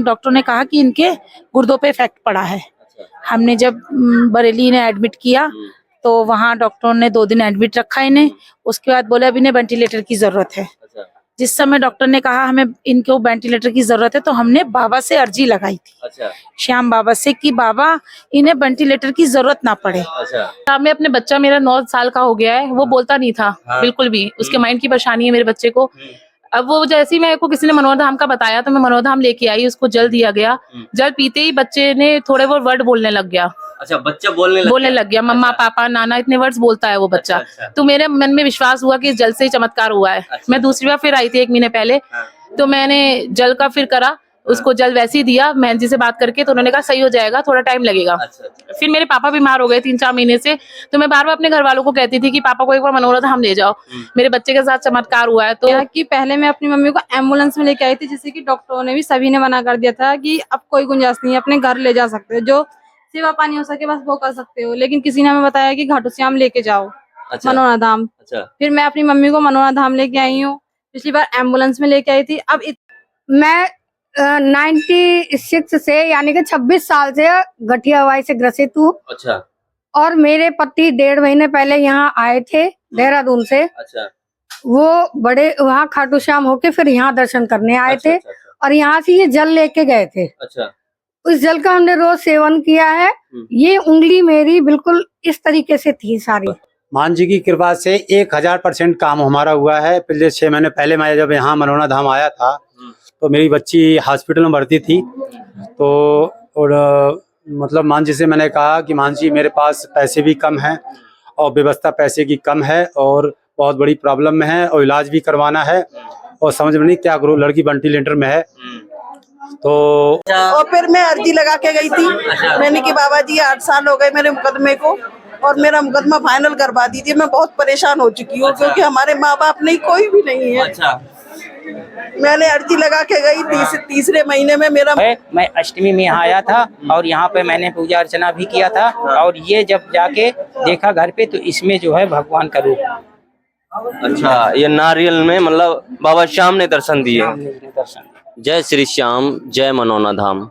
Doctor ने कहा कि इनके गुर्दों पे इफेक्ट पड़ा है। हमने जब बरेली ने एडमिट किया तो वहाँ डॉक्टरों ने 2 दिन एडमिट रखा इन्हें। उसके बाद बोले अब इन्हें वेंटिलेटर की जरूरत है। जिस समय डॉक्टर ने कहा हमें इनको वेंटिलेटर की जरूरत है तो हमने बाबा से अर्जी लगाई थी, श्याम बाबा से, कि बाबा इन्हें वेंटिलेटर की जरूरत ना पड़े। मैं अपने बच्चा मेरा 9 साल का हो गया है, वो बोलता नहीं था बिल्कुल भी, उसके माइंड की परेशानी है मेरे बच्चे को। अब वो जैसे ही मेरे को किसी ने मनोधाम का बताया तो मैं मनोधाम लेके आई, उसको जल दिया गया। जल पीते ही बच्चे ने थोड़े बहुत वर्ड बोलने लग गया। अच्छा, बच्चा बोलने लग गया। मम्मा पापा नाना इतने वर्ड्स बोलता है वो बच्चा। तो मेरे मन में विश्वास हुआ कि इस जल से ही चमत्कार हुआ है। मैं दूसरी बार फिर आई थी 1 महीने पहले, तो मैंने जल का फिर करा, उसको जल वैसे ही दिया बहन जी से बात करके, तो उन्होंने कहा सही हो जाएगा, थोड़ा टाइम लगेगा। फिर मेरे पापा बीमार हो गए 3-4 महीने से, तो मैं बार बार अपने घर वालों को कहती थी कि पापा को एक बार मनोरथ ले जाओ, मेरे बच्चे के साथ चमत्कार हुआ है। तो कि पहले मैं अपनी मम्मी को एम्बुलेंस में लेके आई थी, जिससे कि डॉक्टरों ने भी सभी ने मना कर दिया था कि अब कोई गुंजाइश नहीं है, अपने घर ले जा सकते हो, जो सेवा पानी हो सके बस वो कर सकते हो। लेकिन किसी ने हमें बताया कि घाटू श्याम लेके जाओ मनोना धाम। फिर मैं अपनी मम्मी को मनोना धाम लेके आई हूँ। पिछली बार एम्बुलेंस में लेके आई थी। अब मैं 96 से यानी कि 26 साल से गठिया हवाई से ग्रसित हूँ। अच्छा। और मेरे पति 1.5 महीने पहले यहाँ आए थे देहरादून से। अच्छा। वो बड़े वहाँ खाटू श्याम होके फिर यहाँ दर्शन करने आए थे। और यहाँ से ये जल लेके गए थे। अच्छा। उस जल का हमने रोज सेवन किया है। ये उंगली मेरी बिल्कुल इस तरीके से थी सारी। मान जी की कृपा से 1000% काम हमारा हुआ है। पिछले 6 महीने पहले मैं जब यहाँ मनोना धाम आया था तो मेरी बच्ची हॉस्पिटल में भर्ती थी। तो और मतलब मान जी से मैंने कहा कि मान जी मेरे पास पैसे भी कम हैं और व्यवस्था पैसे की कम है और बहुत बड़ी प्रॉब्लम में है और इलाज भी करवाना है और समझ में नहीं क्या करूँ, लड़की वेंटिलेटर में है। तो और फिर मैं अर्जी लगा के गई थी। मैंने कि बाबा जी 8 साल हो गए मेरे मुकदमे को और मेरा मुकदमा फाइनल करवा दीजिए। मैं बहुत परेशान हो चुकी हूँ क्योंकि हमारे माँ बाप नहीं, कोई भी नहीं है। मैंने अर्जी लगा के गई तीसरे महीने में मेरा मैं अष्टमी में यहाँ आया था और यहाँ पे मैंने पूजा अर्चना भी किया था। और ये जब जाके देखा घर पे तो इसमें जो है भगवान का रूप। अच्छा, ये नारियल में मतलब बाबा श्याम ने दर्शन दिए। जय श्री श्याम, जय मनोना धाम।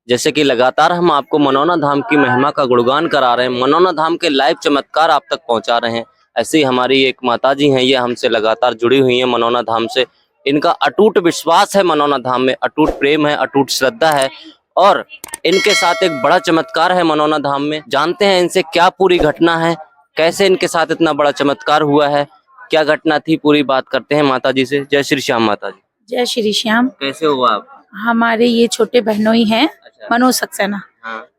जैसे कि लगातार हम आपको मनोना धाम की महिमा का गुणगान करा रहे हैं, मनोना धाम के लाइव चमत्कार आप तक पहुंचा रहे हैं। ऐसे ही हमारी एक माताजी हैं, ये हमसे लगातार जुड़ी हुई हैं मनोना धाम से। इनका अटूट विश्वास है मनोना धाम में, अटूट प्रेम है, अटूट श्रद्धा है और इनके साथ एक बड़ा चमत्कार है मनोना धाम में। जानते हैं इनसे क्या पूरी घटना है, कैसे इनके साथ इतना बड़ा चमत्कार हुआ है, क्या घटना थी, पूरी बात करते हैं माता जी से। जय श्री श्याम माता जी। जय श्री श्याम। कैसे हुआ आप? हमारे ये छोटे बहनोई हैं, मनोज सक्सेना।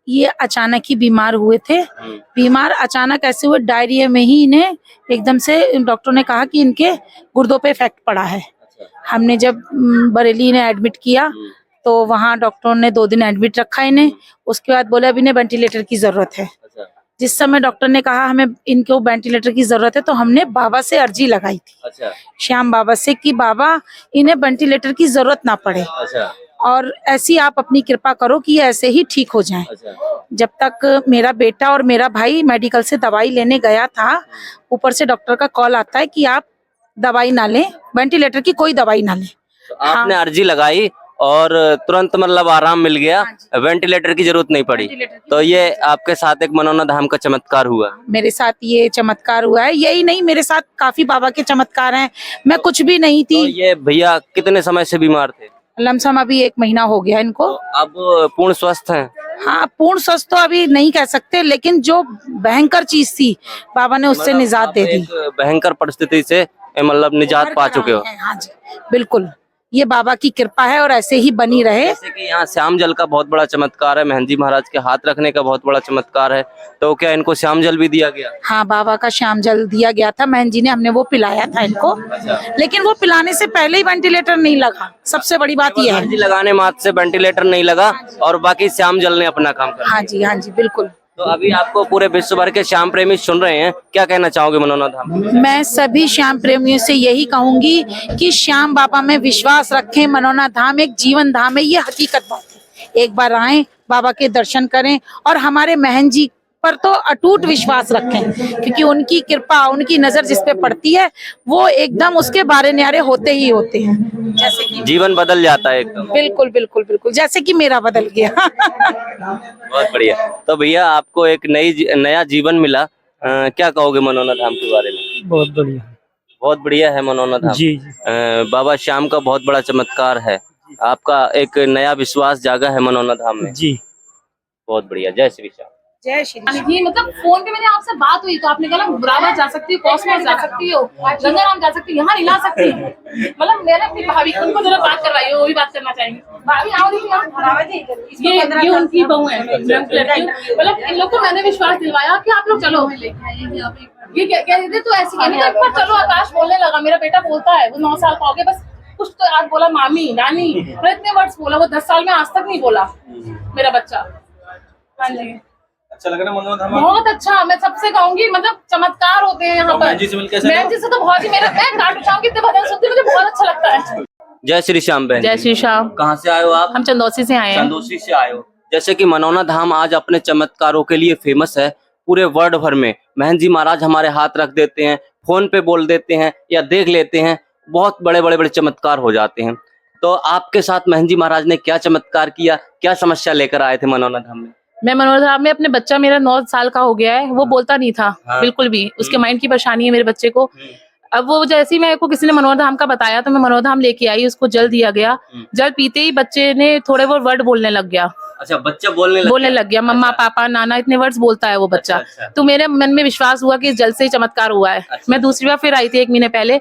ये अचानक ही बीमार हुए थे। बीमार अचानक ऐसे हुए, डायरिया में ही इन्हें एकदम से डॉक्टर ने कहा कि इनके गुर्दों पे इफेक्ट पड़ा है। हमने जब बरेली ने एडमिट किया तो वहाँ डॉक्टरों ने 2 दिन एडमिट रखा इन्हें। उसके बाद बोले अब इन्हें वेंटिलेटर की जरूरत है। जिस समय डॉक्टर ने कहा हमें इनको वेंटिलेटर की जरूरत है तो हमने बाबा से अर्जी लगाई थी, श्याम बाबा से, कि बाबा इन्हें वेंटिलेटर की जरूरत ना पड़े और ऐसी आप अपनी कृपा करो कि ये ऐसे ही ठीक हो जाएं। जब तक मेरा बेटा और मेरा भाई मेडिकल से दवाई लेने गया था, ऊपर से डॉक्टर का कॉल आता है कि आप दवाई ना लें, वेंटिलेटर की कोई दवाई ना लें। तो आपने अर्जी लगाई और तुरंत मतलब आराम मिल गया, वेंटिलेटर की जरूरत नहीं पड़ी। तो ये आपके साथ एक मनोना धाम का चमत्कार हुआ। मेरे साथ ये चमत्कार हुआ है। यही नहीं, मेरे साथ काफी बाबा के चमत्कार हैं। मैं कुछ भी नहीं थी। तो ये भैया कितने समय से बीमार थे? लमसम अभी 1 महीना हो गया इनको। तो अब पूर्ण स्वस्थ हैं? हाँ, पूर्ण स्वस्थ तो अभी नहीं कह सकते, लेकिन जो भयंकर चीज थी बाबा ने उससे निजात दे दी। भयंकर परिस्थिति से मतलब निजात पा चुके हो? हाँ जी बिल्कुल, ये बाबा की कृपा है और ऐसे ही बनी रहे। जैसे कि यहाँ श्याम जल का बहुत बड़ा चमत्कार है, मेहंदी महाराज के हाथ रखने का बहुत बड़ा चमत्कार है, तो क्या इनको श्याम जल भी दिया गया? हाँ, बाबा का श्याम जल दिया गया था, महन जी ने, हमने वो पिलाया था इनको। लेकिन वो पिलाने से पहले ही वेंटिलेटर नहीं लगा, सबसे बड़ी बात ये है। लगाने मात्र से वेंटिलेटर नहीं लगा और बाकी श्याम जल ने अपना काम किया। हाँ जी बिल्कुल। तो अभी आपको पूरे विश्व भर के श्याम प्रेमी सुन रहे हैं, क्या कहना चाहोगे मनोना धाम? मैं सभी श्याम प्रेमियों से यही कहूंगी कि श्याम बाबा में विश्वास रखें। मनोना धाम एक जीवन धाम है, ये हकीकत बात है। एक बार आए, बाबा के दर्शन करें और हमारे महन जी पर तो अटूट विश्वास रखें, क्योंकि उनकी कृपा, उनकी नजर जिस पे पड़ती है वो एकदम उसके बारे न्यारे होते ही होते हैं। जैसे कि जीवन बदल जाता है एकदम। बिल्कुल बिल्कुल बिल्कुल, जैसे कि मेरा बदल गया। बहुत बढ़िया। तो भैया आपको एक नया जीवन मिला, क्या कहोगे मनोना धाम के बारे में? बहुत बढ़िया। बहुत बढ़िया है मनोना धाम। जी जी। बाबा श्याम का बहुत बड़ा चमत्कार है, आपका एक नया विश्वास जागा है मनोना धाम में। जी बहुत बढ़िया। जय श्री श्याम। जय श्री ये मतलब फोन पे मैंने आपसे बात हुई तो आपने कहा बुरावा जा सकती हो, कॉस्मोस जा सकती हो, गंगाराम जा सकती हो, यहाँ नहीं ला सकती हो। मतलब मैंने अपनी भाभी उनको जरा बात करवाई, वो भी बात करना चाहेंगे। भाभी आओ, ये उनकी बहू है, मतलब इन लोग को मैंने विश्वास दिलवाया कि आप लोग चलो। ये कह रहे थे तो ऐसे कहने एक बार चलो। आकाश बोलने लगा, मेरा बेटा बोलता है, वो 9 साल का हो गया, बस कुछ तो आज बोला मामी नानी, मतलब इतने वर्ड्स बोला, वो 10 साल में आज तक नहीं बोला मेरा बच्चा। हाँ जी, अच्छा लग रहा है मनोना धाम? बहुत अच्छा, मैं सबसे कहूंगी, मतलब चमत्कार होते हैं यहाँ पर। मैम जी से तो बहुत ही, मैं काटू श्याम कितने भजन सुनती हूँ, मुझे बहुत अच्छा लगता है। जय श्री श्याम बहन। जय श्री श्याम। कहाँ से आए हो आप? हम चंदौसी से आए हैं। चंदौसी से आए हो। जैसे कि मनोना धाम आज अपने चमत्कारों के लिए फेमस है पूरे वर्ल्ड भर में। महन जी महाराज हमारे हाथ रख देते हैं, फोन पे बोल देते हैं या देख लेते हैं, बहुत बड़े चमत्कार हो जाते हैं। तो आपके साथ महन जी महाराज ने क्या चमत्कार किया, क्या समस्या लेकर आए थे मनोना धाम में? मैं मनोना धाम में अपने बच्चा, मेरा 9 साल का हो गया है, वो बोलता नहीं था बिल्कुल भी, उसके माइंड की परेशानी है मेरे बच्चे को। अब वो जैसे ही मेरे को किसी ने मनोना धाम का बताया तो मैं मनोना धाम लेके आई, उसको जल दिया गया। जल पीते ही बच्चे ने थोड़े बहुत वर्ड बोलने लग गया। अच्छा, बच्चा बोलने लग गया। मम्मा पापा नाना इतने वर्ड्स बोलता है वो बच्चा। अच्छा। तो मेरे मन में विश्वास हुआ कि इस जल से ही चमत्कार हुआ है। अच्छा। मैं दूसरी बार फिर आई थी 1 महीने पहले,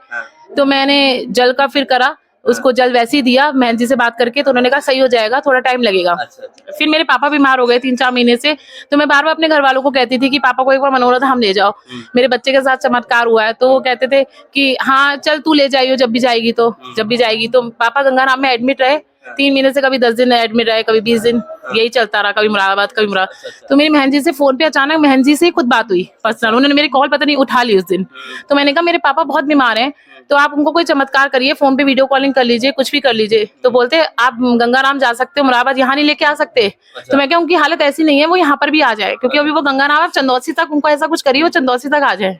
तो मैंने जल का फिर करा, उसको जल वैसे ही दिया महन जी से बात करके, तो उन्होंने कहा सही हो जाएगा, थोड़ा टाइम लगेगा। अच्छा। फिर मेरे पापा बीमार हो गए 3-4 महीने से, तो मैं बार बार अपने घर वालों को कहती थी कि पापा को एक बार मनोना धाम ले जाओ, मेरे बच्चे के साथ चमत्कार हुआ है। तो वो कहते थे कि हाँ चल तू ले जाइयो, जब भी जाएगी तो पापा गंगाराम में एडमिट रहे 3 महीने से, कभी 10 दिन एडमिट रहे, कभी 20 दिन, यही चलता रहा, कभी मुरादाबाद कभी मुरादाबाद। तो मेरी महन जी से फोन पे अचानक महन जी से खुद बात हुई पर्सनल, उन्होंने मेरी कॉल पता नहीं उठा ली उस दिन। तो मैंने कहा मेरे पापा बहुत बीमार हैं, तो आप उनको कोई चमत्कार करिए, फोन पे वीडियो कॉलिंग कर लीजिए, कुछ भी कर लीजिए। तो बोलते आप गंगाराम जा सकते हो, मुरादाबाद यहाँ नहीं लेके आ सकते। तो मैं क्या, उनकी हालत ऐसी नहीं है, वो यहाँ पर भी आ जाए, क्योंकि अभी वो गंगाराम चंदौसी तक, उनको ऐसा कुछ करिए वो चंदौसी तक आ जाए।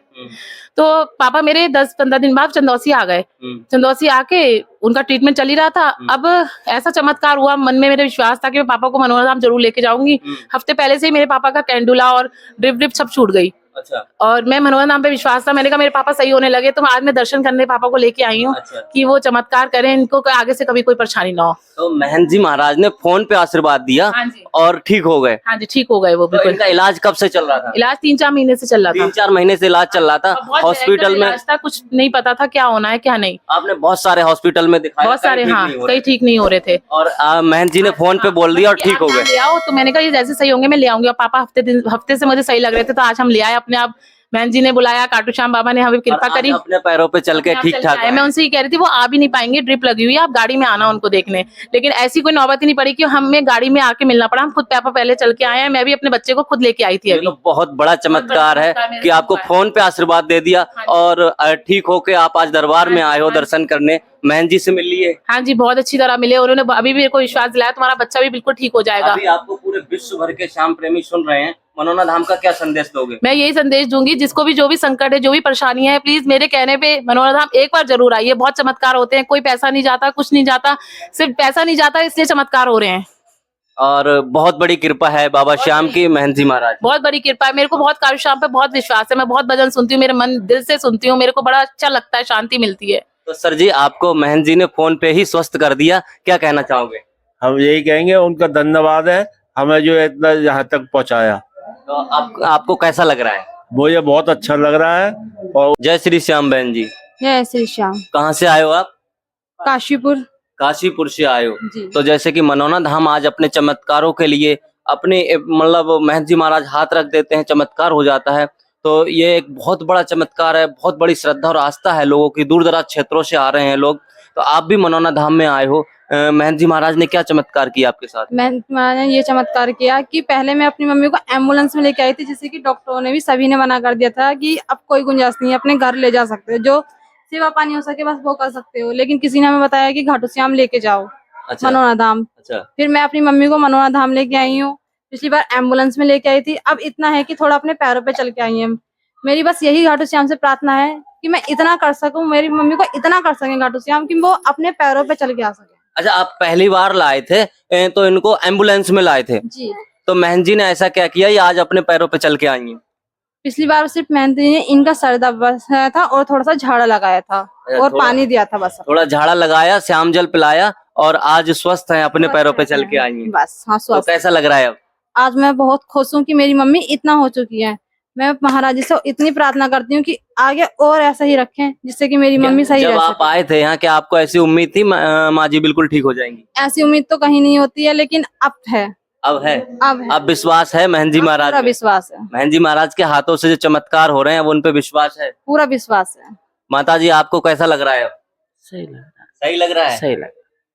तो पापा मेरे 10-15 दिन बाद चंदौसी आ गए। चंदौसी आके उनका ट्रीटमेंट चल ही रहा था। अब ऐसा चमत्कार हुआ, मन में मेरे विश्वास था कि मैं पापा को मनोना धाम जरूर लेके जाऊंगी। हफ्ते पहले से ही मेरे पापा का कैंडुला और ड्रिप सब छूट गई। अच्छा। और मैं मनोना धाम पे विश्वास था, मैंने कहा मेरे पापा सही होने लगे, तो आज मैं दर्शन करने पापा को लेके आई हूँ। अच्छा। कि वो चमत्कार करें, इनको आगे से कभी कोई परेशानी ना हो। तो महन जी महाराज ने फोन पे आशीर्वाद दिया। हाँ जी। और ठीक हो गए। हाँ जी, ठीक हो गए वो तो बिल्कुल। इनका इलाज कब से चल रहा था? इलाज 3-4 महीने से चल रहा था। 3-4 महीने से इलाज चल रहा था हॉस्पिटल में। इलाज था, कुछ नहीं पता था क्या होना है क्या नहीं। आपने बहुत सारे हॉस्पिटल में दिखाया? बहुत सारे, हाँ, कई ठीक नहीं हो रहे थे। और महन जी ने फोन पे बोल दिया और ठीक हो गए। ले आओ, तो मैंने कहा ये जैसे सही होंगे मैं ले आऊंगी। और पापा हफ्ते से मुझे सही लग रहे थे, तो आज हम ले आए अपने आप। महन जी ने बुलाया, काटू श्याम बाबा ने हमें कृपा करी, अपने पैरों पे चल के ठीक ठाक। मैं उनसे ये कह रही थी, वो आ भी नहीं पाएंगे, ड्रिप लगी हुई है, आप गाड़ी में आना उनको देखने। लेकिन ऐसी कोई नौबत ही नहीं पड़ी कि हमें गाड़ी में आके मिलना पड़ा, हम खुद पापा पहले चल के आए हैं। मैं भी अपने बच्चे को खुद लेके आई थी अभी। तो बहुत बड़ा चमत्कार है कि आपको फोन पे आशीर्वाद दे दिया और ठीक होके आप आज दरबार में आए हो दर्शन करने। महन जी से मिल लिए? हाँ जी, बहुत अच्छी तरह मिले। उन्होंने अभी भी मेरे को विश्वास दिलाया तुम्हारा बच्चा भी बिल्कुल ठीक हो जाएगा। अभी आपको पूरे विश्व भर के श्याम प्रेमी सुन रहे हैं, मनोना धाम का क्या संदेश दोगे? मैं यही संदेश दूंगी, जिसको भी जो भी संकट है, जो भी परेशानी है, प्लीज मेरे कहने पे मनोना धाम एक बार जरूर आइए। बहुत चमत्कार होते हैं, कोई पैसा नहीं जाता, कुछ नहीं जाता, सिर्फ पैसा नहीं जाता इसलिए चमत्कार हो रहे हैं। और बहुत बड़ी कृपा है बाबा श्याम की, महन जी महाराज बहुत बड़ी कृपा है। मेरे को बहुत काटू श्याम पे बहुत विश्वास है, मैं बहुत भजन सुनती हूँ, मेरे मन दिल से सुनती हूँ, मेरे को बड़ा अच्छा लगता है, शांति मिलती है। तो सर जी, आपको महन जी ने फोन पे ही स्वस्थ कर दिया, क्या कहना चाहोगे? हम यही कहेंगे उनका धन्यवाद है, हमें जो इतना यहाँ तक पहुँचाया। तो आपको कैसा लग रहा है? मुझे बहुत अच्छा लग रहा है। और जय श्री श्याम बहन जी। जय श्री श्याम। कहाँ से आए हो आप? काशीपुर। काशीपुर से आए हो। जी। तो जैसे कि मनोना धाम आज अपने चमत्कारों के लिए अपने मतलब महन जी महाराज हाथ रख देते हैं, चमत्कार हो जाता है। तो ये एक बहुत बड़ा चमत्कार है, बहुत बड़ी श्रद्धा और आस्था है लोगों की, दूर दराज क्षेत्रों से आ रहे हैं लोग। तो आप भी मनोना धाम में आए हो, महन जी महाराज ने क्या चमत्कार किया आपके साथ? मैंने ये चमत्कार किया कि पहले मैं अपनी मम्मी को एम्बुलेंस में लेके आई थी, जिससे कि डॉक्टरों ने भी सभी ने मना कर दिया था कि अब कोई गुंजाइश नहीं है, अपने घर ले जा सकते हो, जो सेवा पानी हो सके बस वो कर सकते हो। लेकिन किसी ने हमें बताया कि घाटू श्याम लेके जाओ। अच्छा। मनोना धाम। अच्छा। फिर मैं अपनी मम्मी को मनोना धाम लेके आई हूँ। पिछली बार एम्बुलेंस में लेके आई थी, अब इतना है कि थोड़ा अपने पैरों पे चल के आई है। मेरी बस यही घाटू श्याम से प्रार्थना है कि मैं इतना कर सकूं, मेरी मम्मी को इतना कर सके घाटू श्याम कि वो अपने पैरों पे चल के आ सके। अच्छा, आप पहली बार लाए थे तो इनको एम्बुलेंस में लाए थे, जी, तो महन जी ने ऐसा क्या किया, ये आज अपने पैरों पे चल के आई हैं? पिछली बार सिर्फ मेहंदी ने इनका सर दबाया था और थोड़ा सा झाड़ा लगाया था और पानी दिया था, बस थोड़ा झाड़ा लगाया, श्याम जल पिलाया और आज स्वस्थ हैं, अपने पैरों पे चल के आई हैं। बस। हाँ, तो स्वस्थ। कैसा लग रहा है अब? आज मैं बहुत खुश हूँ कि मेरी मम्मी इतना हो चुकी है। मैं महाराज जी से इतनी प्रार्थना करती हूँ कि आगे और ऐसा ही रखें जिससे कि मेरी मम्मी सही जब रह आप सके। आए थे यहाँ, क्या आपको ऐसी उम्मीद थी माँ जी बिल्कुल ठीक हो जाएंगी? ऐसी उम्मीद तो कहीं नहीं होती है, लेकिन अब है। अब है, अब है, अब विश्वास है महन जी अब महाराज पूरा पे? विश्वास है, महन जी महाराज के हाथों से जो चमत्कार हो रहे हैं वो उन पे विश्वास है? पूरा विश्वास है। माता जी, आपको कैसा लग रहा है अब? सही लग रहा है, सही लग रहा है? सही लग रहा है,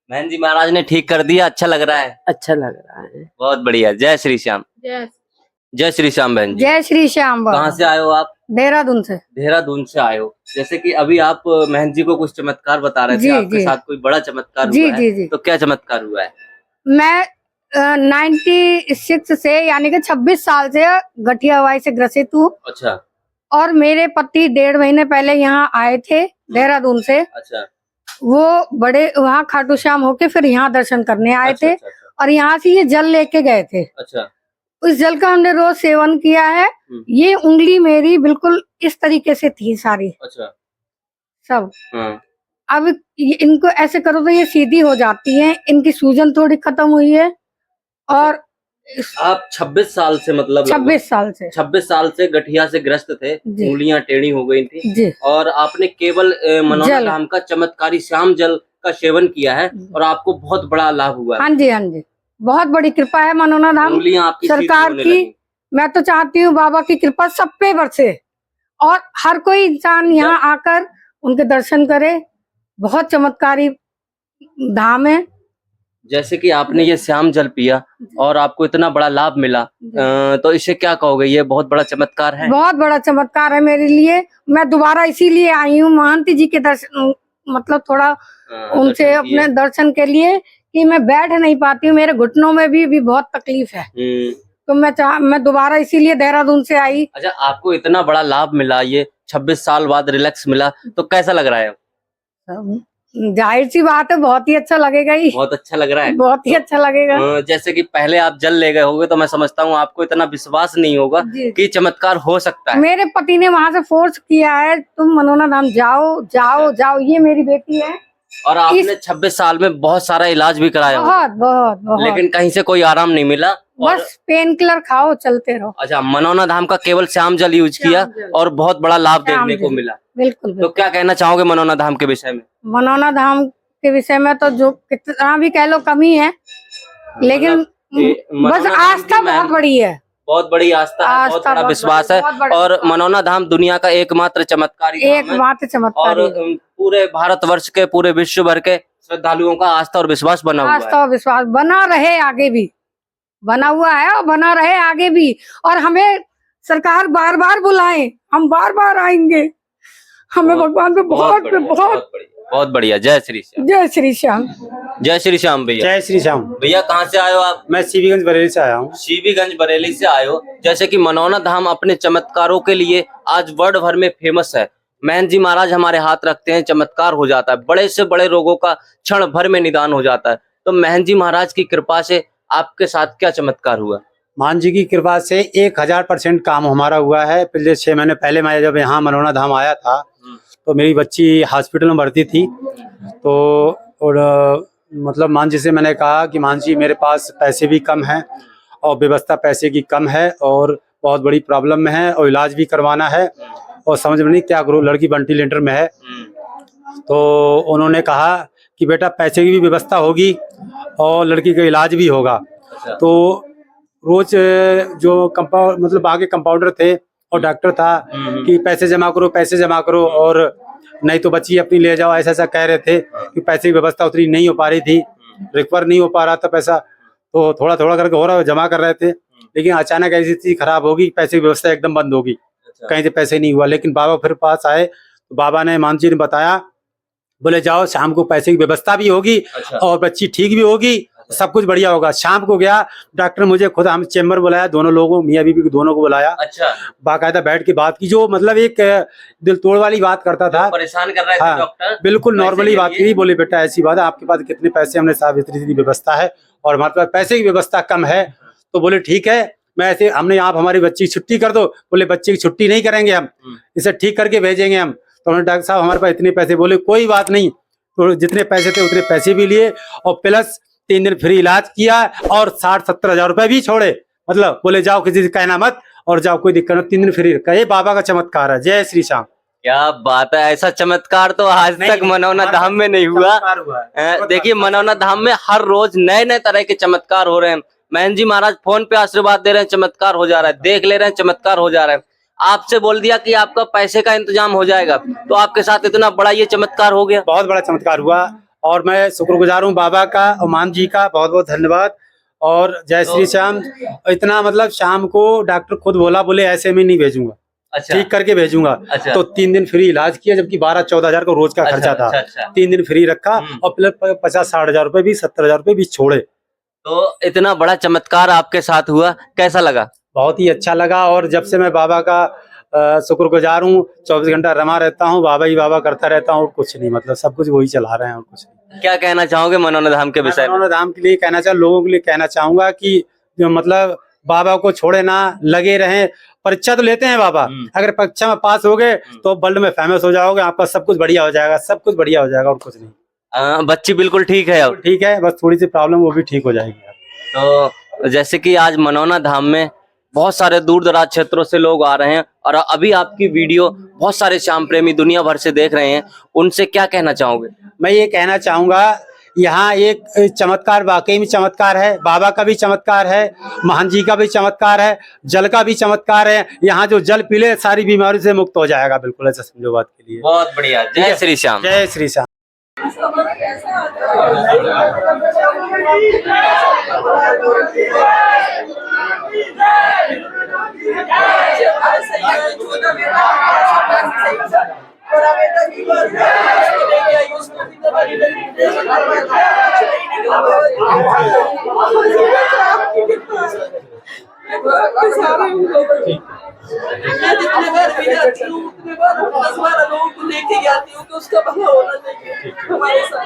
महन जी महाराज ने ठीक कर दिया, अच्छा लग रहा है? अच्छा लग रहा है। बहुत बढ़िया। जय श्री श्याम। जय श्री श्याम बहन जी। जय श्री श्याम। कहाँ से आए हो आप? देहरादून से। देहरादून से आए हो। जैसे कि अभी आप महन जी को कुछ चमत्कार बता रहे थे, जी, आपके जी। साथ कोई बड़ा चमत्कार जी, हुआ है? जी, जी। तो क्या चमत्कार हुआ है? मैं 96 से यानी कि 26 साल से गठिया हवाई से ग्रसित हूँ अच्छा और मेरे पति 1.5 महीने पहले यहाँ आए थे देहरादून से। अच्छा वो बड़े वहाँ खाटू श्याम होके फिर यहाँ दर्शन करने आए अच्छा थे अच्छा और यहाँ से ये जल लेके गए थे। अच्छा उस जल का हमने रोज सेवन किया है। ये उंगली मेरी बिल्कुल इस तरीके से थी सारी, अच्छा सब। हाँ। अब इनको ऐसे करो तो ये सीधी हो जाती है। इनकी सूजन थोड़ी खत्म हुई है और आप 26 साल से मतलब 26 साल से 26 साल से गठिया से ग्रस्त थे, जी। उंगलियां टेढ़ी हो गई थी जी। और आपने केवल मनोना जल। धाम का चमत्कारी श्याम जल का सेवन किया है और आपको बहुत बड़ा लाभ हुआ है। हाँ जी, हाँ जी, बहुत बड़ी कृपा है मनोना धाम उंगलियां आपकी सीधी सरकार होने की। लगी। मैं तो चाहती हूँ बाबा की कृपा सब पे बरसे और हर कोई इंसान यहाँ आकर उनके दर्शन करे। बहुत चमत्कारी धाम है। जैसे कि आपने ये श्याम जल पिया और आपको इतना बड़ा लाभ मिला, तो इसे क्या कहोगे? ये बहुत बड़ा चमत्कार है। बहुत बड़ा चमत्कार है मेरे लिए। मैं दोबारा इसीलिए आई हूँ महंत जी के दर्शन, मतलब थोड़ा उनसे दर्शन अपने किए। दर्शन के लिए कि मैं बैठ नहीं पाती हूँ, मेरे घुटनों में भी बहुत तकलीफ है। तो मैं दोबारा इसीलिए देहरादून से आई। अच्छा, आपको इतना बड़ा लाभ मिला, ये 26 साल बाद रिलैक्स मिला, तो कैसा लग रहा है? जाहिर सी बात है, बहुत ही अच्छा लगेगा ही। बहुत अच्छा लग रहा है। बहुत ही अच्छा लगेगा। जैसे कि पहले आप जल ले गए होगे तो मैं समझता हूँ आपको इतना विश्वास नहीं होगा जी। कि चमत्कार हो सकता है। मेरे पति ने वहां से फोर्स किया है, तुम मनोना धाम जाओ जाओ जाओ। ये मेरी बेटी है और आपने 26 साल में बहुत सारा इलाज भी कराया होगा, बहुत बहुत बहुत। लेकिन कहीं से कोई आराम नहीं मिला। और बस पेन किलर खाओ, चलते रहो। अच्छा, मनोना धाम का केवल श्याम जल यूज किया और बहुत बड़ा लाभ श्याम देखने को जल। मिला। बिल्कुल, तो बिल्कुल। क्या कहना चाहोगे मनोना धाम के विषय में? मनोना धाम के विषय में तो जो कितना भी कह लो कमी है, लेकिन बस मनोना धाम आस्था की बहुत बड़ी है। बहुत बड़ी आस्था है, बहुत बड़ा बहुत विश्वास बड़ी, है। बहुत बड़ा और विश्वास। मनोना धाम दुनिया का एकमात्र चमत्कारी धाम है एकमात्र चमत्कार और पूरे भारतवर्ष के, पूरे विश्व भर के श्रद्धालुओं का आस्था और विश्वास बना हुआ आस्था है। और विश्वास बना रहे, आगे भी बना हुआ है और बना रहे आगे भी। और हमें सरकार बार बार बुलाए, हम बार बार आएंगे। हमें भगवान पे बहुत बहुत बहुत बढ़िया। जय श्री श्याम। जय श्री श्याम। जय श्री श्याम भैया। जय श्री श्याम। भैया कहाँ से आए हो आप? मैं सीबीगंज बरेली से आया हूँ। सीबीगंज बरेली से आए हो। जैसे कि मनोना धाम अपने चमत्कारों के लिए आज वर्ल्ड भर में फेमस है। महन जी महाराज हमारे हाथ रखते हैं, चमत्कार हो जाता है, बड़े से बड़े रोगों का क्षण भर में निदान हो जाता है। तो महन जी महाराज की कृपा से आपके साथ क्या चमत्कार हुआ? मान जी की कृपा से 1000% काम हमारा हुआ है। पिछले 6 महीने पहले मैं जब यहाँ मनोना धाम आया था तो मेरी बच्ची हॉस्पिटल में भर्ती थी। तो और मतलब मान जी से मैंने कहा कि मान जी मेरे पास पैसे भी कम हैं और व्यवस्था पैसे की कम है और बहुत बड़ी प्रॉब्लम में है और इलाज भी करवाना है और समझ में नहीं क्या करूँ, लड़की वेंटिलेटर में है। तो उन्होंने कहा कि बेटा पैसे की भी व्यवस्था होगी और लड़की का इलाज भी होगा। तो रोज जो कंपाउंड मतलब आगे कंपाउंडर थे और डॉक्टर था कि पैसे जमा करो, पैसे जमा करो और नहीं तो बच्ची अपनी ले जाओ, ऐसा ऐसा कह रहे थे कि पैसे की व्यवस्था उतनी नहीं हो पा रही थी, रिकवर नहीं हो पा रहा था पैसा। तो थोड़ा थोड़ा करके हो रहा जमा कर रहे थे, लेकिन अचानक ऐसी चीज खराब होगी, पैसे की व्यवस्था एकदम बंद होगी, कहीं से पैसे नहीं हुआ। लेकिन बाबा फिर पास आए तो बाबा ने मान जी ने बताया, बोले जाओ शाम को पैसे की व्यवस्था भी होगी और बच्ची ठीक भी होगी सब कुछ बढ़िया होगा। शाम को गया डॉक्टर, मुझे खुद हम चेम्बर बुलाया, दोनों लोगों मियाँ बीवी को दोनों को बुलाया, अच्छा, बाकायदा बैठ के बात की, जो मतलब एक दिल तोड़ वाली बात करता था, परेशान कर रहे थे हाँ, डॉक्टर, बिल्कुल पैसे नॉर्मली के बात लिए। की। बोले बेटा ऐसी बात है, आपके पास कितने पैसे? हमने साहब इतनी व्यवस्था है और हमारे पास पैसे की व्यवस्था कम है। तो बोले ठीक है, मैं ऐसे हमने आप हमारी बच्ची की छुट्टी कर दो। बोले बच्चे की छुट्टी नहीं करेंगे हम, इसे ठीक करके भेजेंगे हम। तो हमने डॉक्टर साहब हमारे पास इतने पैसे, बोले कोई बात नहीं। तो जितने पैसे थे उतने पैसे भी लिए और प्लस 3 दिन फ्री इलाज किया और 60-70 हजार रुपए भी छोड़े। मतलब बोले जाओ किसी से कहना मत और जाओ, कोई दिक्कत नहीं, 3 दिन फ्री। ये बाबा का चमत्कार है। जय श्री श्याम। क्या बात है, ऐसा चमत्कार तो आज तक मनौना धाम में नहीं हुआ। देखिए मनौना धाम में हर रोज नए नए तरह के चमत्कार हो रहे हैं। महंत जी महाराज फोन पे आशीर्वाद दे रहे हैं, चमत्कार हो जा रहा है, देख ले रहे हैं, चमत्कार हो जा रहा है। आपसे बोल दिया कि आपका पैसे का इंतजाम हो जाएगा, तो आपके साथ इतना बड़ा ये चमत्कार हो गया। बहुत बड़ा चमत्कार हुआ और मैं शुक्रगुजार हूँ बाबा का और मान जी का, बहुत बहुत धन्यवाद। और जय श्री श्याम। इतना मतलब शाम को डॉक्टर खुद बोले ऐसे में नहीं भेजूंगा, अच्छा, ठीक करके भेजूंगा। अच्छा। तो 3 दिन फ्री इलाज किया, जबकि 12-14 हजार का रोज का अच्छा, खर्चा था। अच्छा, अच्छा। 3 दिन फ्री रखा और प्लस 50-60 हजार रुपए भी, 70 हजार रुपए भी छोड़े। तो इतना बड़ा चमत्कार आपके साथ हुआ, कैसा लगा? बहुत ही अच्छा लगा। और जब से मैं बाबा का शुक्रगुजार हूँ, 24 घंटा रमा रहता हूँ, बाबा ही बाबा करता रहता हूँ और कुछ नहीं, मतलब सब कुछ वही चला रहे हैं और कुछ नहीं। क्या कहना चाहोगे मनौना धाम के विषय में? मनौना धाम के लिए कहना चाहूँ, लोगों के लिए कहना चाहूंगा कि जो मतलब बाबा को छोड़े ना, लगे रहें। परीक्षा तो लेते हैं बाबा, अगर परीक्षा में पास हो गए तो वर्ल्ड में फेमस हो जाओगे, आपका सब कुछ बढ़िया हो जाएगा, सब कुछ बढ़िया हो जाएगा और कुछ नहीं। बच्ची बिल्कुल ठीक है अब? ठीक है, बस थोड़ी सी प्रॉब्लम वो भी ठीक हो जाएगी। तो जैसे कि आज मनौना धाम में बहुत सारे दूर दराज क्षेत्रों से लोग आ रहे हैं और अभी आपकी वीडियो बहुत सारे श्याम प्रेमी दुनिया भर से देख रहे हैं, उनसे क्या कहना चाहोगे? मैं ये कहना चाहूंगा, यहाँ एक चमत्कार वाकई में चमत्कार है, बाबा का भी चमत्कार है, महान जी का भी चमत्कार है, जल का भी चमत्कार है। यहाँ जो जल पी ले सारी बीमारी से मुक्त हो जाएगा, बिल्कुल ऐसा समझो बात के लिए। बहुत बढ़िया, जय श्री श्याम। जय श्री श्याम। मैं जितने बार भी जाती हूँ उतने बार 10-12 लोगों को लेके जाती हूँ कि उसका भला होना चाहिए हमारे साथ।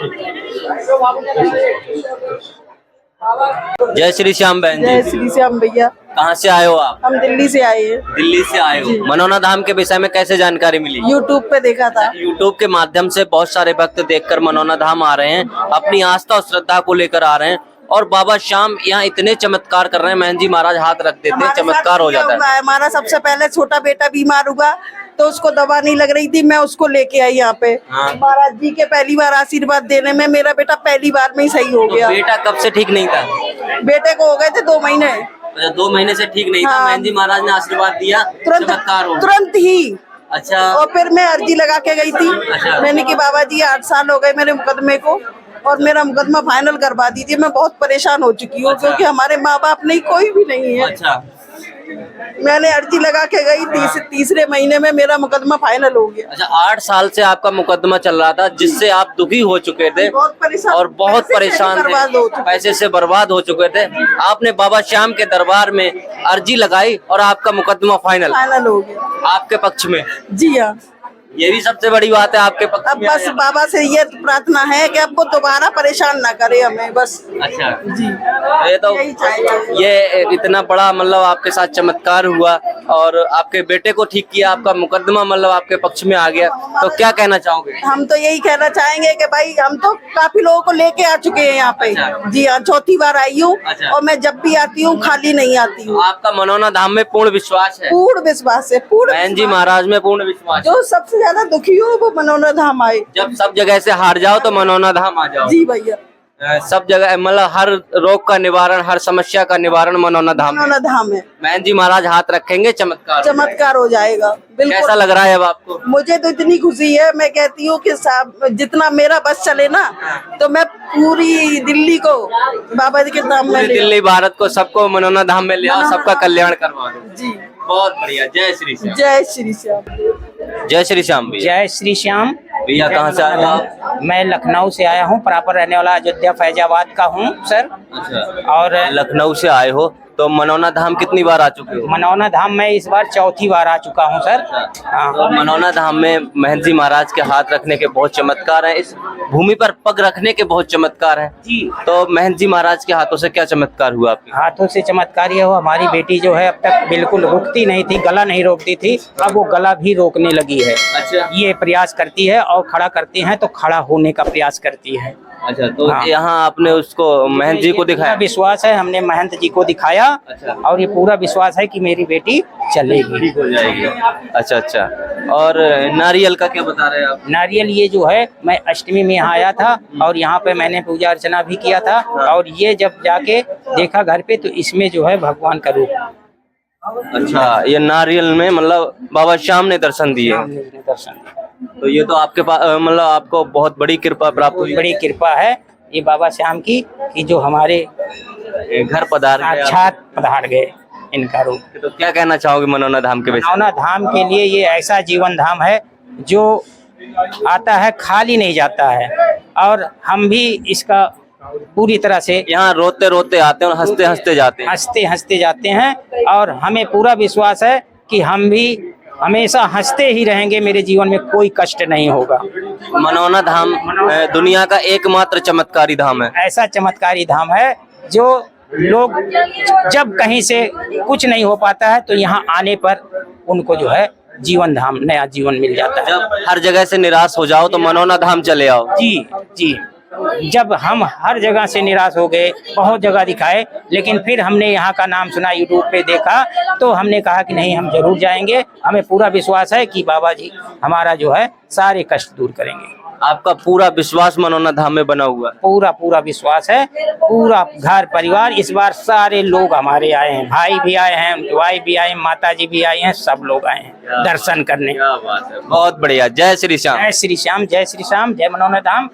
जय श्री श्याम बहन जय जी। श्री श्याम भैया। कहाँ से आए हो आप? हम दिल्ली से आए हैं। दिल्ली से आए हो। मनौना धाम के विषय में कैसे जानकारी मिली? यूट्यूब पे देखा था। यूट्यूब के माध्यम से बहुत सारे भक्त देखकर मनौना धाम आ रहे हैं, अपनी आस्था और श्रद्धा को लेकर आ रहे हैं और बाबा श्याम यहाँ इतने चमत्कार कर रहे हैं। महंत जी महाराज हाथ रख देते हैं, चमत्कार हो जाता है। हमारा सबसे पहले छोटा बेटा बीमार हुआ तो उसको दवा नहीं लग रही थी, मैं उसको लेके आई यहाँ पे। महाराज जी के पहली बार आशीर्वाद देने में मेरा बेटा पहली बार में ही सही हो गया। बेटा कब से ठीक नहीं था? बेटे को हो गए थे 2 महीने। 2 महीने से ठीक नहीं था। हाँ। महंत जी महाराज ने आशीर्वाद दिया, चमत्कार हो गया। तुरंत ही। अच्छा। और फिर मैं अर्जी लगा के गई थी। अच्छा। मैंने कि बाबा जी 8 साल हो गए मेरे मुकदमे को और मेरा मुकदमा फाइनल करवा दीजिए, मैं बहुत परेशान हो चुकी हूँ। अच्छा। क्योंकि हमारे माँ बाप नहीं, कोई भी नहीं है। अच्छा। मैंने अर्जी लगा के गई, तीसरे महीने में मेरा मुकदमा फाइनल हो गया। अच्छा, 8 साल से आपका मुकदमा चल रहा था, जिससे आप दुखी हो चुके थे, बहुत परेशान और बहुत परेशान थे, पैसे से बर्बाद हो चुके थे। आपने बाबा श्याम के दरबार में अर्जी लगाई और आपका मुकदमा फाइनल हो गया आपके पक्ष में। जी हाँ, ये भी सबसे बड़ी बात है आपके पक्ष अब में। बस बाबा से ये प्रार्थना है कि अब वो दोबारा परेशान ना करे हमें, बस। अच्छा जी, ये तो यही चाहिए। ये इतना बड़ा मतलब आपके साथ चमत्कार हुआ और आपके बेटे को ठीक किया, आपका मुकदमा मतलब आपके पक्ष में आ गया, तो क्या कहना चाहोगे? हम तो यही कहना चाहेंगे कि भाई हम तो काफी लोगों को लेके आ चुके हैं यहाँ पे। अच्छा। जी हाँ, 4थी बार आई हूँ। अच्छा। और मैं जब भी आती हूँ खाली नहीं आती हूँ। आपका मनौना धाम में पूर्ण विश्वास है? पूर्ण विश्वास है, पूर्ण बहन जी विश्वास। महाराज में पूर्ण विश्वास है। जो सबसे ज्यादा दुखी हो वो मनौना धाम आए। जब सब जगह से हार जाओ तो मनौना धाम आ जाओ। जी भैया, सब जगह मतलब हर रोग का निवारण, हर समस्या का निवारण मनौना धाम है। मनौना धाम है। महंत जी महाराज हाथ रखेंगे, चमत्कार चमत्कार हो जाएगा। बिल्कुल। कैसा लग रहा है अब आपको? मुझे तो इतनी खुशी है, मैं कहती हूँ कि साहब जितना मेरा बस चले ना, तो मैं पूरी दिल्ली को बाबा जी के धाम में ले दिल्ली भारत को सबको मनौना धाम में ले आओ, मनौना सबका धाम। कल्याण करवा दो। जी, बहुत बढ़िया। जय श्री श्याम। जय श्री श्याम। जय श्री श्याम भैया। जय श्री श्याम। भैया कहाँ से आए हो आप? मैं लखनऊ से आया हूँ, प्रॉपर रहने वाला अयोध्या फैजाबाद का हूँ सर। अच्छा, और लखनऊ से आए हो तो मनौना धाम कितनी बार आ चुके हो? मनौना धाम में इस बार चौथी बार आ चुका हूँ सर। हाँ। तो मनौना धाम में महंत जी महाराज के हाथ रखने के बहुत चमत्कार हैं, इस भूमि पर पग रखने के बहुत चमत्कार हैं। जी, तो महंत जी महाराज के हाथों से क्या चमत्कार हुआ आपके? हाथों से चमत्कार ये हुआ, हमारी बेटी जो है अब तक बिल्कुल रुकती नहीं थी, गला नहीं रोकती थी, अब वो गला भी रोकने लगी है। अच्छा ये प्रयास करती है और खड़ा करती है तो खड़ा होने का प्रयास करती है। अच्छा, तो हाँ। यहाँ आपने उसको महंत जी को पूरा दिखाया? विश्वास है, हमने महंत जी को दिखाया। अच्छा। और ये पूरा विश्वास है कि मेरी बेटी चलेगी। हो जाएगी। अच्छा अच्छा, और नारियल का क्या बता रहे हैं आप? नारियल ये जो है, मैं अष्टमी में यहाँ आया था और यहाँ पे मैंने पूजा अर्चना भी किया था, और ये जब जाके देखा घर पे तो इसमें जो है भगवान का रूप। अच्छा, ये नारियल में मतलब बाबा श्याम ने दर्शन दिए। दर्शन तो ये तो आपके पास मतलब आपको बहुत बड़ी कृपा प्राप्त हुई। बड़ी कृपा है ये बाबा श्याम की कि जो हमारे घर पधार गए आप। साक्षात पधार गए इनका रूप। तो क्या कहना चाहोगे मनौना धाम के विषय? मनौना धाम के लिए ये ऐसा जीवन धाम है जो आता है खाली नहीं जाता है, और हम भी इसका पूरी तरह से यहाँ रोते रोते आते हैं और हंसते हंसते जाते हैं। हंसते हंसते जाते हैं, और हमें पूरा विश्वास है कि हम भी हमेशा हंसते ही रहेंगे, मेरे जीवन में कोई कष्ट नहीं होगा। मनौना धाम दुनिया का एकमात्र चमत्कारी धाम है। ऐसा चमत्कारी धाम है जो लोग जब कहीं से कुछ नहीं हो पाता है तो यहाँ आने पर उनको जो है जीवन धाम, नया जीवन मिल जाता है। जब हर जगह से निराश हो जाओ तो मनौना धाम चले आओ। जी जी, जब हम हर जगह से निराश हो गए, बहुत जगह दिखाए, लेकिन फिर हमने यहाँ का नाम सुना, यूट्यूब पे देखा, तो हमने कहा कि नहीं, हम जरूर जाएंगे। हमें पूरा विश्वास है कि बाबा जी हमारा जो है सारे कष्ट दूर करेंगे। आपका पूरा विश्वास मनौना धाम में बना हुआ है? पूरा पूरा विश्वास है, पूरा घर परिवार। इस बार सारे लोग हमारे आए हैं, भाई भी आए हैं, भाई भी आए हैं, माता जी भी आई हैं, सब लोग आए हैं दर्शन करने। क्या बात है, बहुत बढ़िया। जय श्री श्याम। जय श्री श्याम, जय श्री श्याम, जय मनौना धाम।